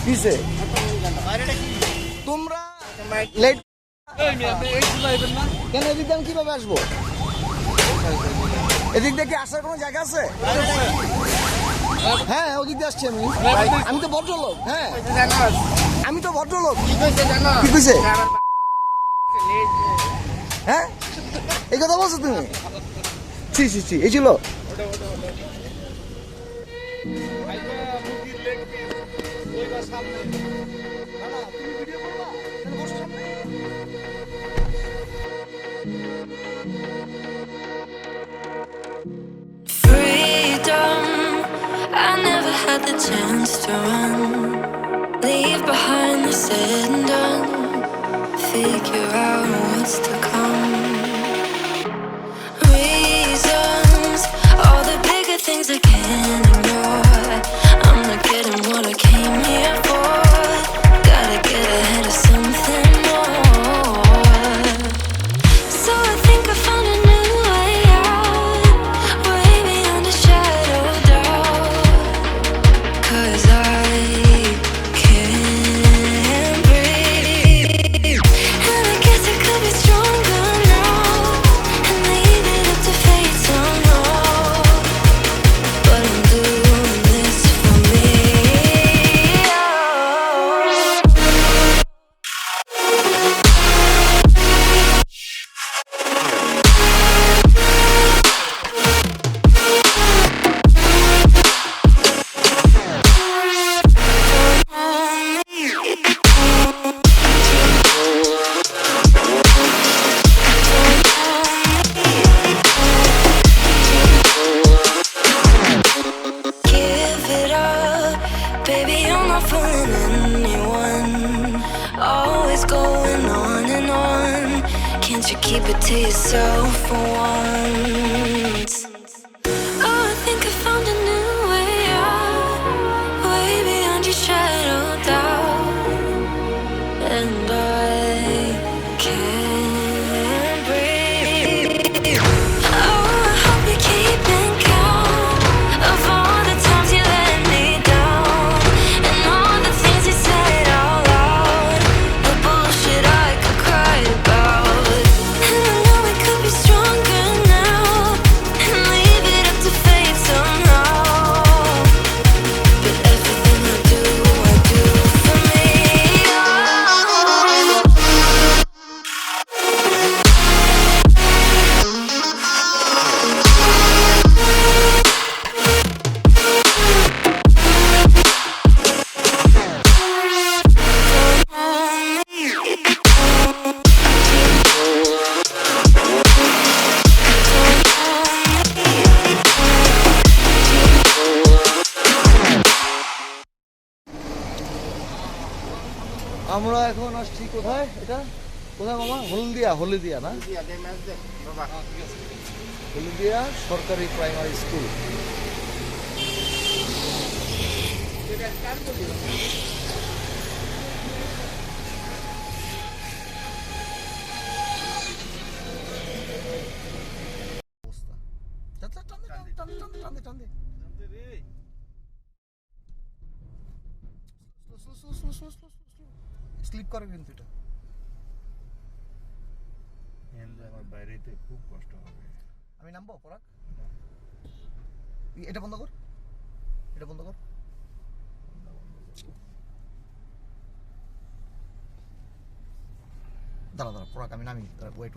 কিসে তোমরা লেট কেন এদিক দিয়ে আমি কিভাবে আসবো? এদিক দিয়ে কি আসার কোনো জায়গা আছে? হ্যাঁ ওদিক দিয়ে আসছি আমি। আমি তো ভদ্রলোক। হ্যাঁ আমি তো ভদ্রলোক। কি কইছে? হ্যাঁ এই কথা বলছো তুমি? ছি ছি ছি এই ছিল Freedom, I never had the chance to run. Leave behind the said and done. Figure out what's to come. Reasons, all the bigger things I can't ignore. I'm not getting what I came here for. Gotta get ahead of something more. So I think I found a new way out, way beyond a shadow of doubt. 'Cause I can't breathe, and I guess I could be stronger now and leave it up to fate somehow. But I'm doing this for me. Give it up, baby, you're not fooling anyone. Always going on and on. Can't you keep it to yourself for once? Oh, I think I found a new way out, way beyond your shadow of doubt. And I can't breathe. Oh, I hope you're keeping count of all the times you let me down, and all the things you said out loud, the bullshit I could cry about. And I know we could be stronger now and leave it up to fate somehow. But everything I do for me. আমরা এখন আসছি কোথায়? এটা কোথায় মামা? হলদিয়া না? হলদিয়া সরকারি primary school. Slip করে কিন্তু এটা আমার বাইরেতে খুব কষ্ট হবে। আমি নামবো পরাগ? এটা বন্ধ কর, এটা বন্ধ কর। দাঁড়া পরাগ আমি নামি। ওয়েট